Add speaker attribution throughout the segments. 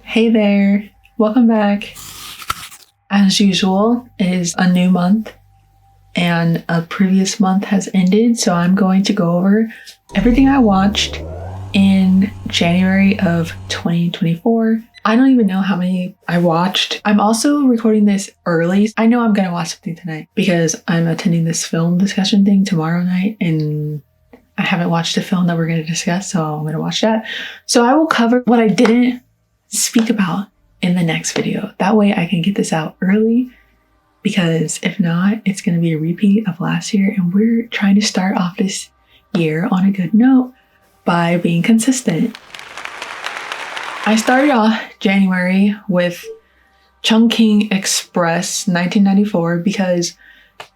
Speaker 1: Hey there, welcome back. As usual, it is a new month and a previous month has ended, so I'm going to go over everything I watched in January of 2024. I don't even know how many I watched. I'm also recording this early. I know I'm going to watch something tonight because I'm attending this film discussion thing tomorrow night and I haven't watched the film that we're going to discuss, so I'm going to watch that. So I will cover what I didn't speak about in the next video. That way I can get this out early, because if not, it's going to be a repeat of last year, and we're trying to start off this year on a good note by being consistent. I started off January with Chungking Express 1994 because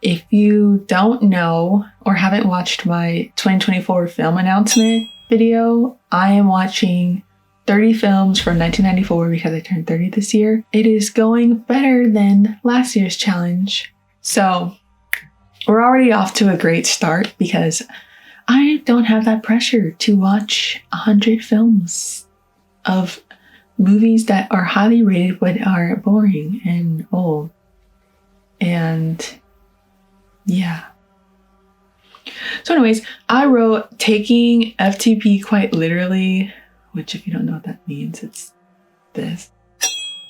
Speaker 1: if you don't know or haven't watched my 2024 film announcement video, I am watching 30 films from 1994 because I turned 30 this year. It is going better than last year's challenge. So we're already off to a great start because I don't have that pressure to watch 100 films of movies that are highly rated but are boring and old. And yeah. So anyways, I wrote taking FTP quite literally, which if you don't know what that means, it's this.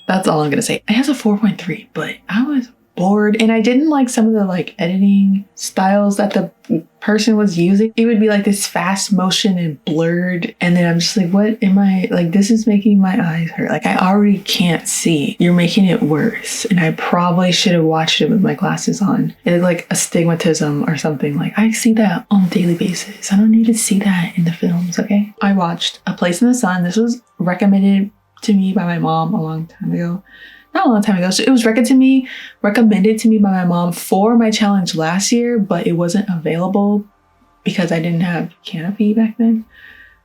Speaker 1: That's all I'm gonna say. It has a 4.3, but I was bored and I didn't like some of the editing styles that the person was using. It would be like this fast motion and blurred, and then I'm just like, what am I, this is making my eyes hurt. I already can't see. You're making it worse. And I probably should have watched it with my glasses on. It looked like astigmatism or something. I see that on a daily basis. I don't need to see that in the films, okay? I watched A Place in the Sun. This was recommended to me by my mom a long time ago. Not a long time ago. So it was recommended to me by my mom for my challenge last year, but it wasn't available because I didn't have Canopy back then.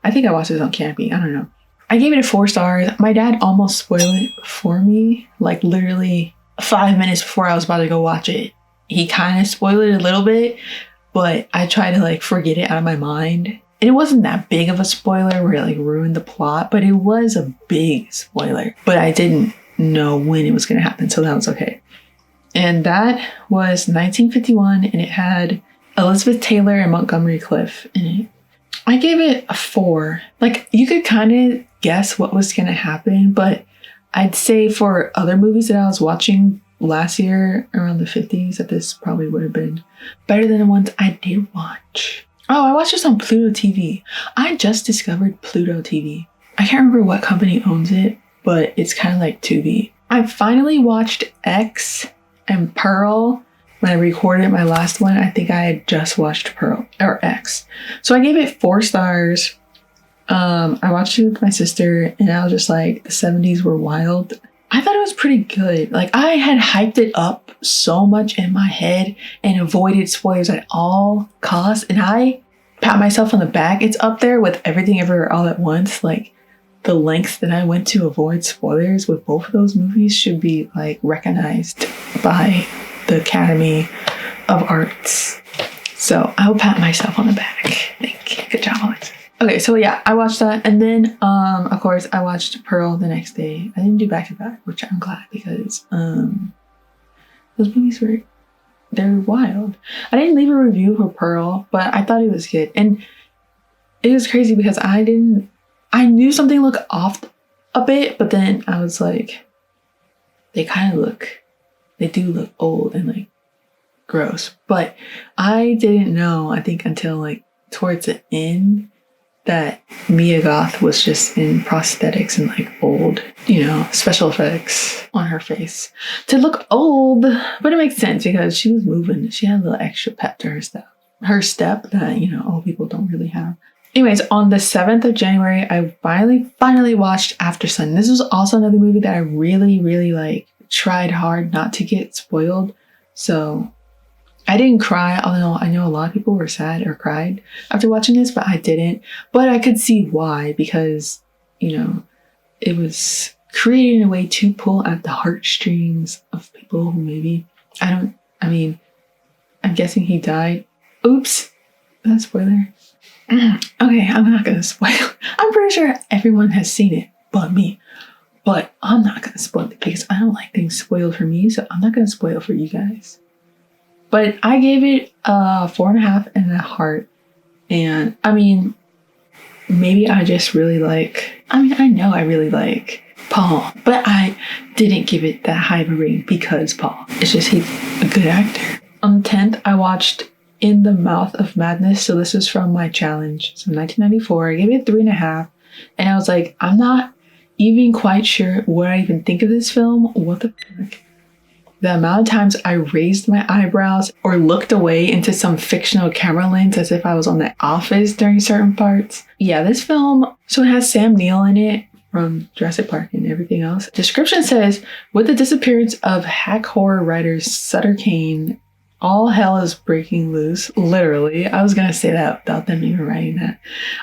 Speaker 1: I think I watched it on Canopy. I don't know. I gave it 4 stars. My dad almost spoiled it for me, literally 5 minutes before I was about to go watch it. He kind of spoiled it a little bit, but I tried to forget it out of my mind. And it wasn't that big of a spoiler where it ruined the plot, but it was a big spoiler. But I didn't know when it was going to happen, so that was okay. And that was 1951, and it had Elizabeth Taylor and Montgomery Clift in it. I gave it a 4. You could kind of guess what was going to happen, but I'd say for other movies that I was watching last year around the 50s, that this probably would have been better than the ones I did watch. Oh, I watched this on Pluto TV. I just discovered Pluto TV. I can't remember what company owns it, but it's kind of like Tubi. I finally watched X and Pearl. When I recorded my last one, I think I had just watched Pearl or X. So I gave it 4 stars. I watched it with my sister and I was just like, the 70s were wild. I thought it was pretty good. I had hyped it up so much in my head and avoided spoilers at all costs. And I pat myself on the back. It's up there with Everything Everywhere All at Once. The lengths that I went to avoid spoilers with both of those movies should be recognized by the Academy of Arts. So I will pat myself on the back. Thank you. Good job, Alex. Okay, so yeah, I watched that. And then, of course, I watched Pearl the next day. I didn't do back to back, which I'm glad because those movies they're wild. I didn't leave a review for Pearl, but I thought it was good. And it was crazy because I knew something looked off a bit, but then I was like, they do look old and gross. But I didn't know, I think until towards the end, that Mia Goth was just in prosthetics and old, special effects on her face to look old. But it makes sense because she was moving. She had a little extra pep to her step that, old people don't really have. Anyways, on the 7th of January, I finally watched Aftersun. This was also another movie that I really, really tried hard not to get spoiled. So I didn't cry, although I know a lot of people were sad or cried after watching this, but I didn't. But I could see why, because, it was created in a way to pull at the heartstrings of people who maybe, I'm guessing he died. Oops, that's a spoiler. Okay, I'm not gonna spoil. I'm pretty sure everyone has seen it but me. But I'm not going to spoil it because I don't like things spoiled for me, so I'm not going to spoil for you guys. But I gave it a 4.5 and a heart. And I mean, maybe I just really like, I know I really like Paul, but I didn't give it that high of a rating because Paul. It's just he's a good actor. On the 10th, I watched In the Mouth of Madness. So this is from my challenge. So 1994, I gave it 3.5. And I was like, I'm not even quite sure what I even think of this film. What the fuck? The amount of times I raised my eyebrows or looked away into some fictional camera lens as if I was on The Office during certain parts. Yeah, this film, so it has Sam Neill in it from Jurassic Park and everything else. Description says, with the disappearance of hack horror writer Sutter Kane, all hell is breaking loose. Literally. I was going to say that without them even writing that.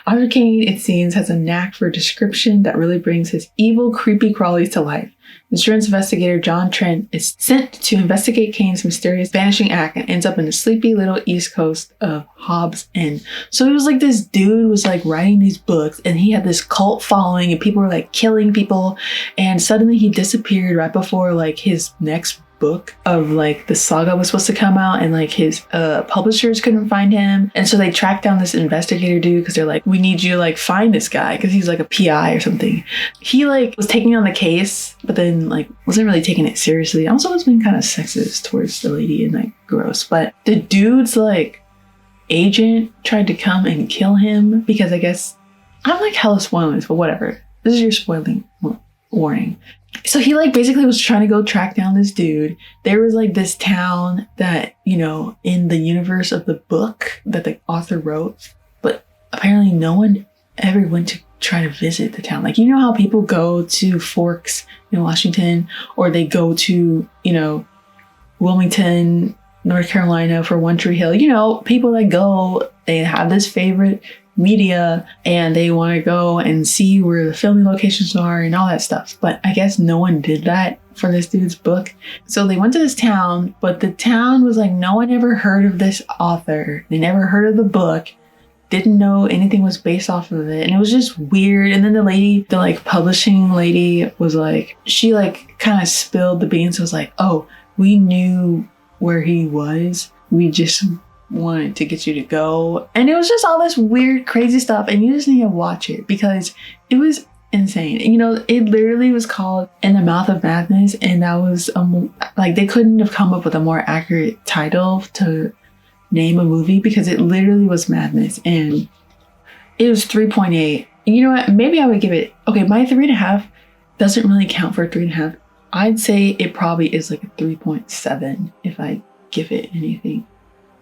Speaker 1: Sutter Kane, it seems, has a knack for description that really brings his evil, creepy crawlies to life. Insurance investigator John Trent is sent to investigate Kane's mysterious vanishing act and ends up in the sleepy little east coast of Hobbs End. So it was like this dude was like writing these books and he had this cult following and people were like killing people, and suddenly he disappeared right before like his next book of like the saga was supposed to come out, and like his publishers couldn't find him, and so they tracked down this investigator dude because they're like, we need you to like find this guy because he's like a PI or something. He like was taking on the case but then like wasn't really taking it seriously. Also was being kind of sexist towards the lady and like gross, but the dude's like agent tried to come and kill him because I guess I'm like hella spoiling this, but whatever, this is your spoiling warning. So he like basically was trying to go track down this dude. There was like this town that, you know, in the universe of the book that the author wrote, but apparently no one ever went to try to visit the town. Like, you know how people go to Forks in Washington, or they go to, you know, Wilmington, North Carolina for One Tree Hill. You know, people that go, they have this favorite media and they want to go and see where the filming locations are and all that stuff. But I guess no one did that for this dude's book. So they went to this town, but the town was like, no one ever heard of this author. They never heard of the book. Didn't know anything was based off of it. And it was just weird. And then the lady, the like publishing lady was like, she like kind of spilled the beans. It was like, oh, we knew where he was. We just wanted to get you to go. And it was just all this weird, crazy stuff. And you just need to watch it because it was insane. And, you know, it literally was called In the Mouth of Madness. And that was like, they couldn't have come up with a more accurate title to name a movie because it literally was madness. And it was 3.8. You know what? Maybe I would give it, okay, my 3.5 doesn't really count for 3.5. I'd say it probably is like a 3.7 if I give it anything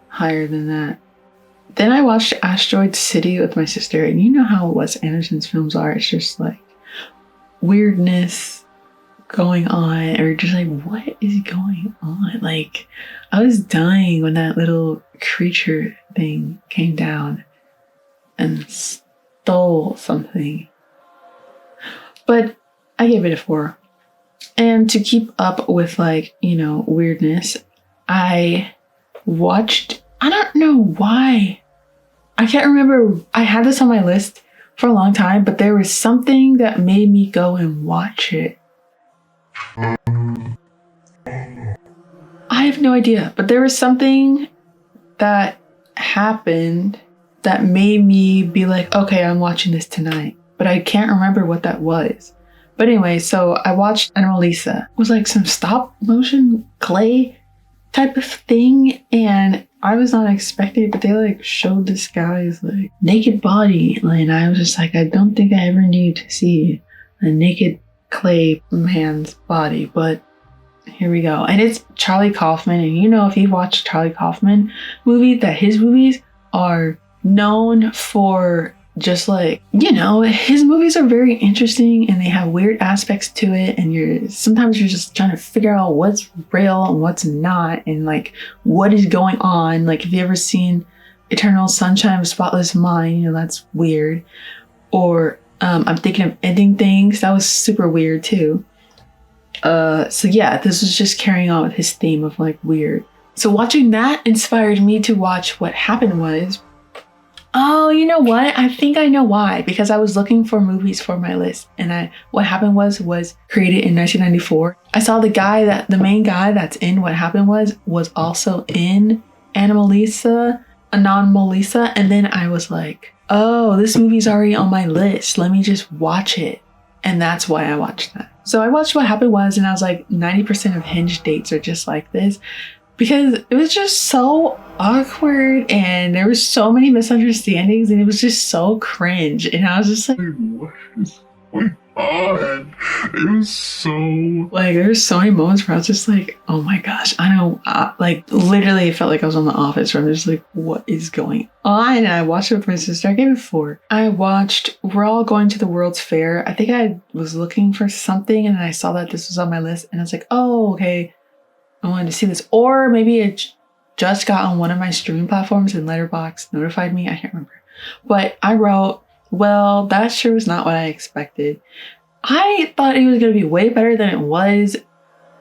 Speaker 1: higher than that. Then I watched Asteroid City with my sister, and you know how Wes Anderson's films are. It's just like weirdness going on, or just like, what is going on? Like, I was dying when that little creature thing came down and stole something. But I gave it a 4. And to keep up with like, you know, weirdness, I watched, I don't know why, I can't remember, I had this on my list for a long time, but there was something that made me go and watch it. I have no idea, but there was something that happened that made me be like, okay, I'm watching this tonight, but I can't remember what that was. But anyway, so I watched Annalisa. It was like some stop motion clay type of thing, and I was not expecting it, but they like showed this guy's like naked body, and I was just like, I don't think I ever need to see a naked clay man's body, but here we go. And it's Charlie Kaufman, and you know, if you've watched Charlie Kaufman movies, that his movies are known for just like, you know, his movies are very interesting and they have weird aspects to it, and sometimes you're just trying to figure out what's real and what's not, and like what is going on. Like, if you ever seen Eternal Sunshine of the Spotless Mind, you know, that's weird. Or I'm thinking of Ending Things, that was super weird too. So yeah, this was just carrying on with his theme of like weird. So watching that inspired me to watch What Happened Was, Oh, you know what? I think I know why. Because I was looking for movies for my list, and what happened was created in 1994. I saw the main guy that's in What Happened was also in Anomalisa, and then I was like, oh, this movie's already on my list. Let me just watch it, and that's why I watched that. So I watched What Happened Was, and I was like, 90% of Hinge dates are just like this. Because it was just so awkward and there was so many misunderstandings and it was just so cringe. And I was just like, what is going on? It was so... Like, there was so many moments where I was just like, oh my gosh, I know. Like, literally, it felt like I was on The Office where I'm just like, what is going on? And I watched it with my sister. I gave it 4. I watched We're All Going to the World's Fair. I think I was looking for something and I saw that this was on my list and I was like, oh, okay. I wanted to see this, or maybe it just got on one of my streaming platforms and Letterboxd notified me. I can't remember. But I wrote, well, that sure was not what I expected. I thought it was going to be way better than it was.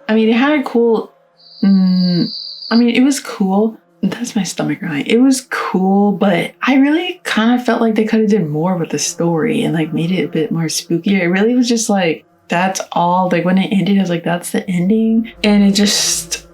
Speaker 1: I mean, it had a cool... it was cool. That's my stomach growling. It was cool, but I really kind of felt like they could have did more with the story and like made it a bit more spooky. It really was just like, that's all. Like when it ended, I was like, that's the ending. And it just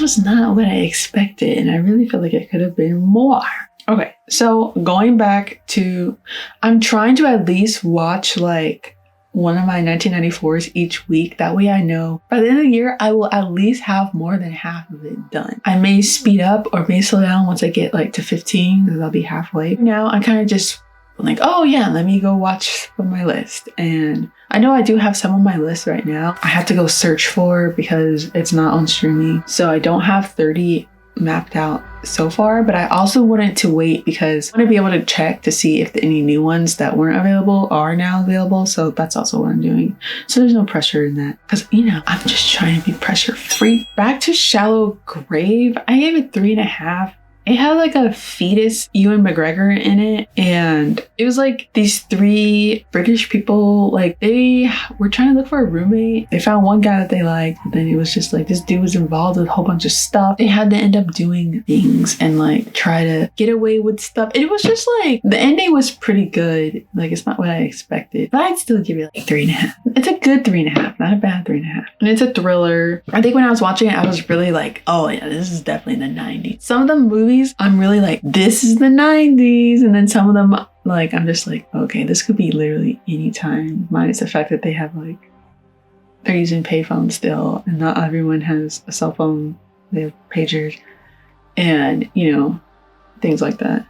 Speaker 1: was not what I expected. And I really feel like it could have been more. Okay, so going back to, I'm trying to at least watch like one of my 1994s each week. That way I know by the end of the year, I will at least have more than half of it done. I may speed up or may slow down once I get like to 15 because I'll be halfway. Now I kind of just like, oh yeah, let me go watch from my list. And I know I do have some on my list right now. I have to go search for because it's not on streaming. So I don't have 30 mapped out so far, but I also wanted to wait because I want to be able to check to see if any new ones that weren't available are now available. So that's also what I'm doing. So there's no pressure in that because, I'm just trying to be pressure free. Back to Shallow Grave. I gave it 3.5. It had like a fetus Ewan McGregor in it, and it was like these 3 British people, like they were trying to look for a roommate. They found one guy that they liked, but then it was just like this dude was involved with a whole bunch of stuff. They had to end up doing things and like try to get away with stuff. And it was just like, the ending was pretty good. Like it's not what I expected, but I'd still give it like 3.5. It's a good 3.5, not a bad 3.5. And it's a thriller. I think when I was watching it, I was really like, oh yeah, this is definitely the 90s. Some of the movies, I'm really like, this is the 90s. And then some of them, like, I'm just like, okay, this could be literally any time. Minus the fact that they have like, they're using payphones still. And not everyone has a cell phone. They have pagers. And, things like that.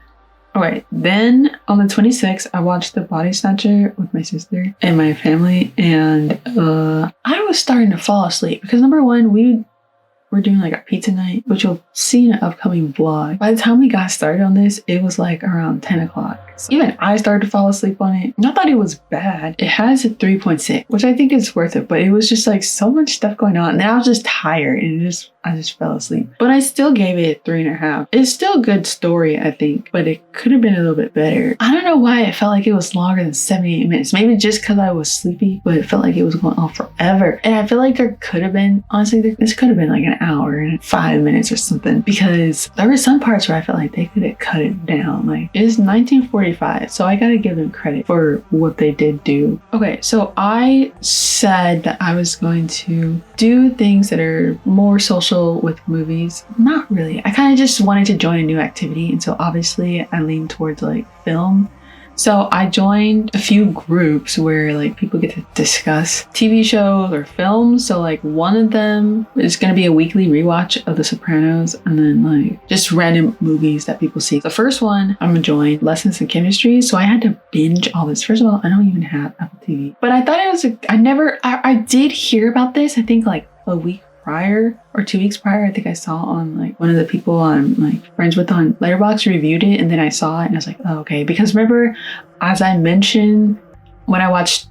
Speaker 1: All right. Then on the 26th, I watched The Body Snatcher with my sister and my family. And I was starting to fall asleep because number one, we're doing like a pizza night, which you'll see in an upcoming vlog. By the time we got started on this, it was like around 10 o'clock. So even I started to fall asleep on it. And I thought it was bad. It has a 3.6, which I think is worth it, but it was just like so much stuff going on. And I was just tired and I just fell asleep. But I still gave it 3.5. It's still a good story, I think, but it could have been a little bit better. I don't know why it felt like it was longer than 78 minutes. Maybe just because I was sleepy, but it felt like it was going on forever. And I feel like there could have been, honestly, this could have been like an hour and 5 minutes or something, because there were some parts where I felt like they could have cut it down. Like, it is 1945, so I gotta give them credit for what they did do. Okay, so I said that I was going to do things that are more social with movies. Not really. I kind of just wanted to join a new activity, and so obviously I leaned towards like film. So I joined a few groups where like people get to discuss TV shows or films. So like one of them is going to be a weekly rewatch of The Sopranos, and then like just random movies that people see. The first one I'm going to join Lessons in Chemistry. So I had to binge all this. First of all, I don't even have Apple TV, but I thought it was, I did hear about this, I think like a week prior or 2 weeks prior. I think I saw on like one of the people I'm like friends with on Letterboxd reviewed it, and then I saw it and I was like, oh, okay. Because remember, as I mentioned, when I watched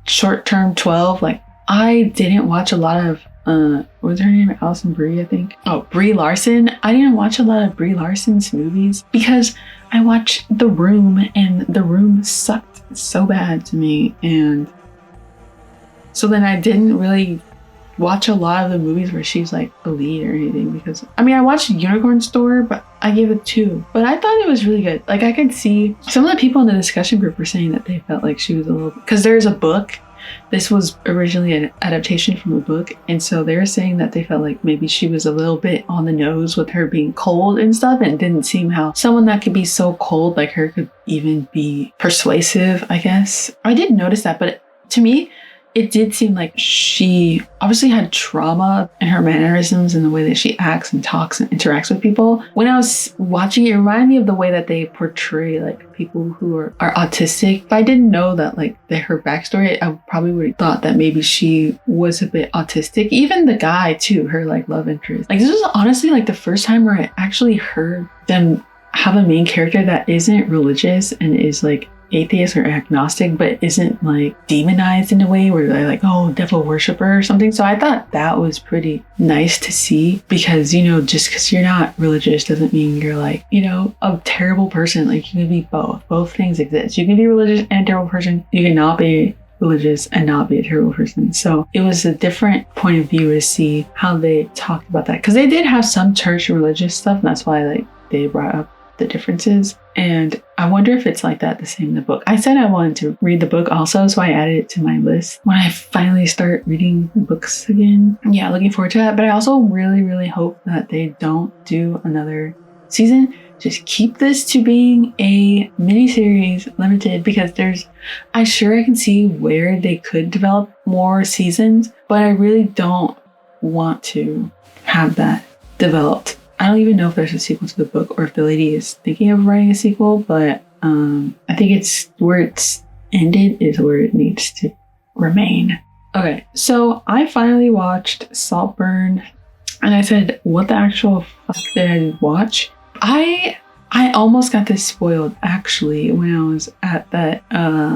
Speaker 1: Short Term 12, like I didn't watch a lot of what was her name? Alison Brie, I think. Oh, Brie Larson. I didn't watch a lot of Brie Larson's movies because I watched The Room, and The Room sucked so bad to me. And so then I didn't really watch a lot of the movies where she's like the lead or anything, because I mean, I watched Unicorn Store, but I gave it 2. But I thought it was really good. Like, I could see some of the people in the discussion group were saying that they felt like she was a little, because there's a book. This was originally an adaptation from a book, and so they were saying that they felt like maybe she was a little bit on the nose with her being cold and stuff, and it didn't seem how someone that could be so cold like her could even be persuasive, I guess. I did notice that, but to me, it did seem like she obviously had trauma in her mannerisms and the way that she acts and talks and interacts with people. When I was watching it, it reminded me of the way that they portray like people who are autistic. If I didn't know that like her backstory, I probably would have thought that maybe she was a bit autistic. Even the guy too, her like love interest. Like, this was honestly like the first time where I actually heard them have a main character that isn't religious and is like atheist or agnostic, but isn't like demonized in a way where they're like, oh, devil worshiper or something. So I thought that was pretty nice to see, because, you know, just because you're not religious doesn't mean you're like, you know, a terrible person. Like, you can be both things exist. You can be religious and a terrible person. You cannot be religious and not be a terrible person. So it was a different point of view to see how they talked about that, because they did have some church and religious stuff, and that's why like they brought up the differences. And I wonder if it's like that the same in the book. I said I wanted to read the book also, so I added it to my list when I finally start reading books again. Yeah, looking forward to that. But I also really, really hope that they don't do another season. Just keep this to being a miniseries, limited, because I can see where they could develop more seasons, but I really don't want to have that developed. I don't even know if there's a sequel to the book or if the lady is thinking of writing a sequel, but I think it's where it's ended is where it needs to remain. Okay, so I finally watched Saltburn, and I said, what the actual fuck did I watch? I almost got this spoiled actually when I was at that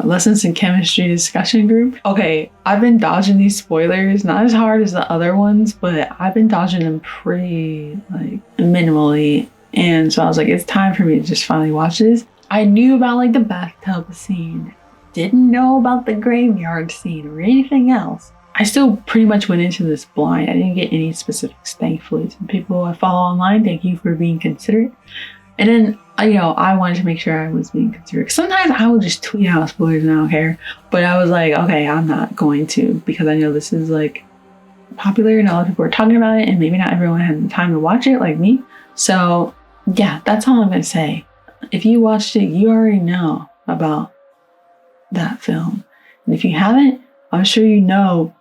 Speaker 1: lessons in chemistry discussion group. Okay, I've been dodging these spoilers, not as hard as the other ones, but I've been dodging them pretty like minimally. And so I was like, it's time for me to just finally watch this. I knew about like the bathtub scene, didn't know about the graveyard scene or anything else. I still pretty much went into this blind. I didn't get any specifics, thankfully. Some people I follow online, thank you for being considerate. And then, you know, I wanted to make sure I was being considerate. Sometimes I will just tweet out spoilers and I don't care. But I was like, okay, I'm not going to, because I know this is like popular and a lot of people are talking about it, and maybe not everyone has the time to watch it like me. So yeah, that's all I'm going to say. If you watched it, you already know about that film. And if you haven't, I'm sure you know.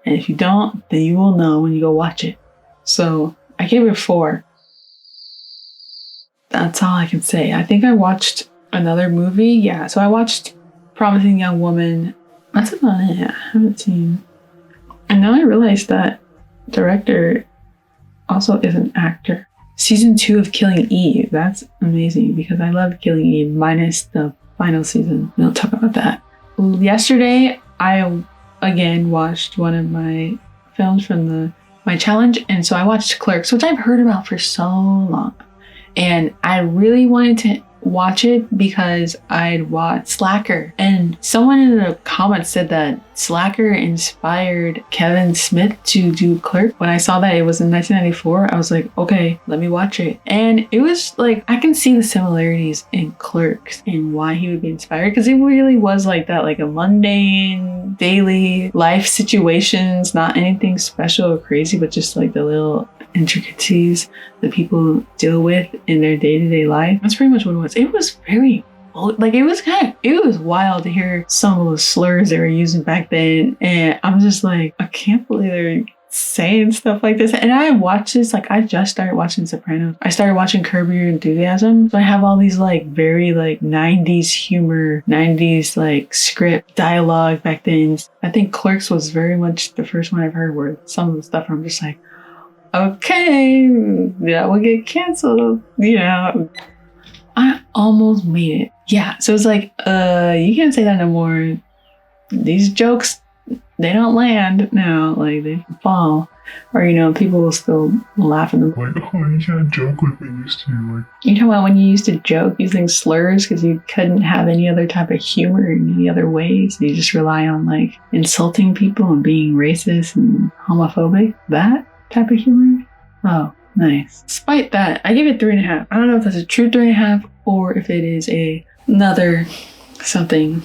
Speaker 1: And if you don't, then you will know when you go watch it. So I gave it a 4. That's all I can say. I think I watched another movie. Yeah, so I watched Promising Young Woman. That's about it. I haven't seen. And now I realized that director also is an actor. Season 2 of Killing Eve. That's amazing, because I love Killing Eve minus the final season. We'll talk about that. Yesterday, I again watched one of my films from my challenge, and so I watched Clerks, which I've heard about for so long. And I really wanted to watch it because I'd watched Slacker. And someone in the comments said that Slacker inspired Kevin Smith to do Clerks. When I saw that it was in 1994, I was like, okay, let me watch it. And it was like, I can see the similarities in Clerks and why he would be inspired, because it really was like that, like a mundane, daily life situations, not anything special or crazy, but just like the little intricacies that people deal with in their day-to-day life. That's pretty much what it was. It was very, like, it was wild to hear some of the slurs they were using back then, and I'm just like, I can't believe they're saying stuff like this. And I watched this, like, I just started watching Sopranos. I started watching Curb Your Enthusiasm, so I have all these like very like 90s humor, 90s like script dialogue back then. I think Clerks was very much the first one I've heard where some of the stuff I'm just like, okay, that will get canceled, you know. I almost made it. Yeah, so it's like, you can't say that no more. These jokes, they don't land now, like they fall. Or, you know, people will still laugh at them.
Speaker 2: Like, oh, you can't joke like we used to. Like,
Speaker 1: You talking about when you used to joke using slurs because you couldn't have any other type of humor in any other ways? You just rely on like insulting people and being racist and homophobic? That type of humor? Oh, nice. Despite that, I give it 3.5. I don't know if that's a true 3.5 or if it is another something.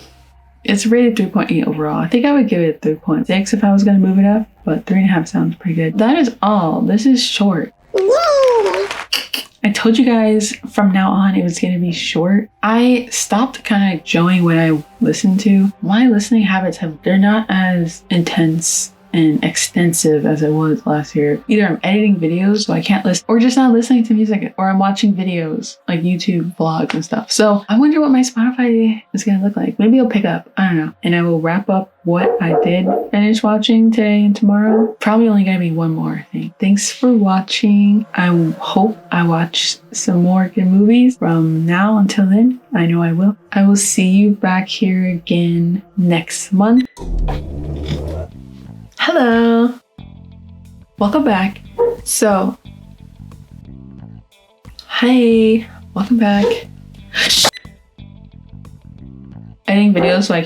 Speaker 1: It's rated 3.8 overall. I think I would give it 3.6 if I was going to move it up, but 3.5 sounds pretty good. That is all. This is short. I told you guys from now on it was going to be short. I stopped kind of showing what I listen to. My listening habits they're not as intense and extensive as it was last year. Either I'm editing videos so I can't listen, or just not listening to music, or I'm watching videos like YouTube vlogs and stuff. So I wonder what my Spotify is gonna look like. Maybe it'll pick up, I don't know. And I will wrap up what I did finish watching today and tomorrow. Probably only gonna be one more thing. Thanks for watching. I hope I watch some more good movies from now until then. I know I will. I will see you back here again next month. Hello, welcome back. So, hey, welcome back. Editing videos so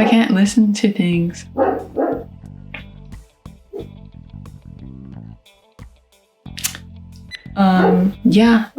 Speaker 1: I can't listen to things. Yeah.